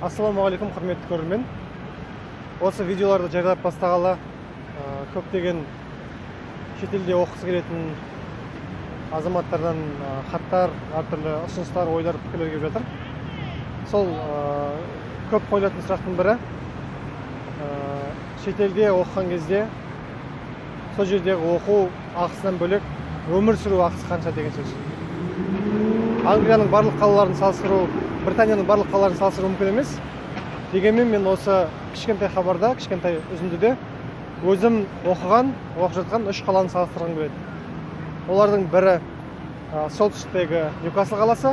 Ассалаумағалейкум, құрметті көрермен. Осы видеоларды жариялап бастағалы көптеген шетелде оқығысы келетін азаматтардан хаттар, әртүрлі ұсыныстар, ойлар, пікірлер келіп жатыр. Сол көп қойылатын сұрақтың бірі, шетелде оқыған кезде сол жердегі оқу ақысынан бөлек өмір сүру ақысы қанша деген сөз. Англияның барлық қалаларын салыстыру, Британияның барлық қалаларын салыстыру мүмкін емес. Дегенмен мен осы кішкентай хабарда, кішкентай үзіндіде өзім оқып жатқан 3 қаланы салыстырғым келеді. Олардың бірі солтүстіктегі Ньюкасл қаласы,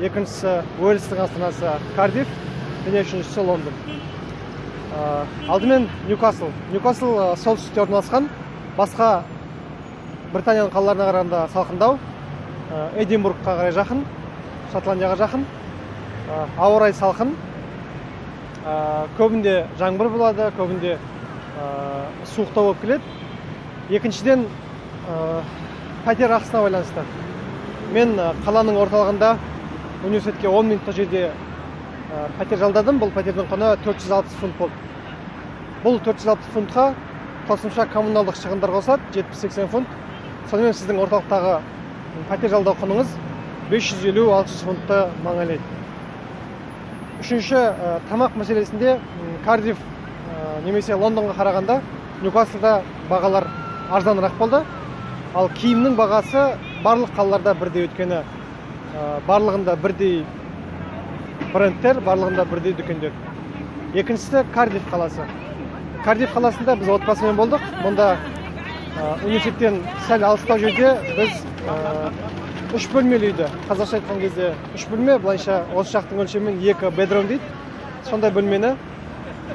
екіншісі Уэльстің астанасы Кардиф, және үшіншісі Лондон. Алдымен Ньюкасл. Ньюкасл солтүстікте орналасқан, басқа Британияның қалаларына қарағанда салқындау, Эдинбургқа қарай жақын, Шотландияға жақын, ауа райы салқын, көбінде жаңбыр болады, көбінде суықтау болып келеді. Екіншіден, пәтер ақысына байланысты. Мен қаланың орталығында университетке 10 минуттық жерде пәтер жалдадым. Бұл пәтердің құны 460 фунт болды. Бұл 460 фунтқа қосымша коммуналдық шығындар қосылады, 70-80 фунт. Сонымен сіздің орталықтағы пәтер жалдау құныңыз 550-600 фунтты маңайлайды. Үшінші, тамақ мәселесінде Кардиф немесе Лондонға қарағанда Ньюкаслда бағалар арзанырақ болды. Ал киімнің бағасы барлық қалаларда бірдей, өткені барлығында бірдей брендтер, барлығында бірдей дүкендер. Екіншісі Кардиф қаласы. Кардиф қаласында біз отбасымен болдық. Мұнда университеттен сәл алыстау жерде біз 3 бөлмелі үйді, қазақша айтқан кезде 3 бөлме, былайша осы жақтың өлшемімен 2 бедрум дейді. Сондай бөлмені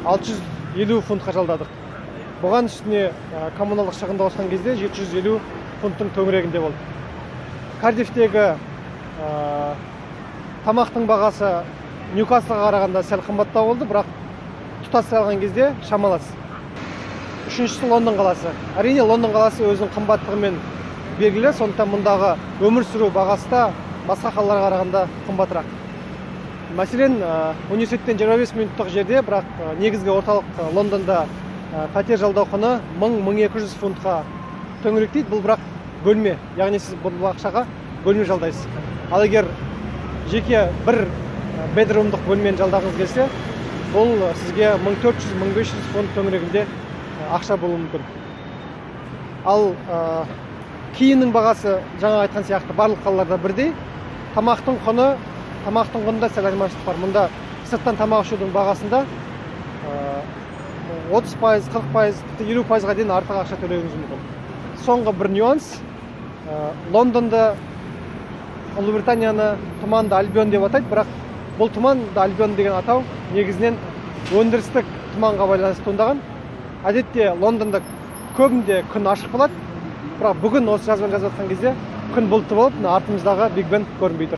650 фунтқа жалдадық. Бұған үстіне коммуналдық шығынды қосқан кезде 750 фунттың төңірегінде болды. Кардифтегі тамақтың бағасы Ньюкаслға қарағанда сәл қымбаттау болды, бірақ тұтастай алған кезде шамалас. Үшіншісі Лондон қаласы. Әрине Лондон қаласы өзінің қымбаттығымен белгілі, сондықтан мұндағы өмір сүру бағасы да басқа қалаларға қарағанда қымбатырақ. Мәселен, университеттен 25 минуттық жерде, бірақ негізгі орталық Лондонда пәтер жалдау құны 1000-1200 фунтқа төңіректейді. Бұл бірақ бөлме, яғни сіз бұл ақшаға бөлме жалдайсыз. Ал егер жеке бір бедрумдық бөлмені жалдағыңыз келсе, бұл сізге 1400-1500 фунт төңірегінде ақша болуы мүмкін. Ал киімнің бағасы жаңа айтқан сияқты барлық қалаларда бірдей. Тамақтың құнында сәл айырмашылық бар. Мұнда сырттан тамақ ішудің бағасында 30%, 40%, 50%-ға дейін артық ақша төлеуіңіз мүмкін. Соңғы бір нюанс, Лондонда Ұлыбританияны тұманды Альбион деп атайды, бірақ бұл тұманды Альбион деген атау негізінен өндірістік тұманға байланысты туындаған. Әдетте Лондонда көбінде күн ашық болады, бірақ бүгін осы жазбаны жазып жатқан кезде күн бұлтты болып, артымыздағы Биг Бен көрінбей тұр.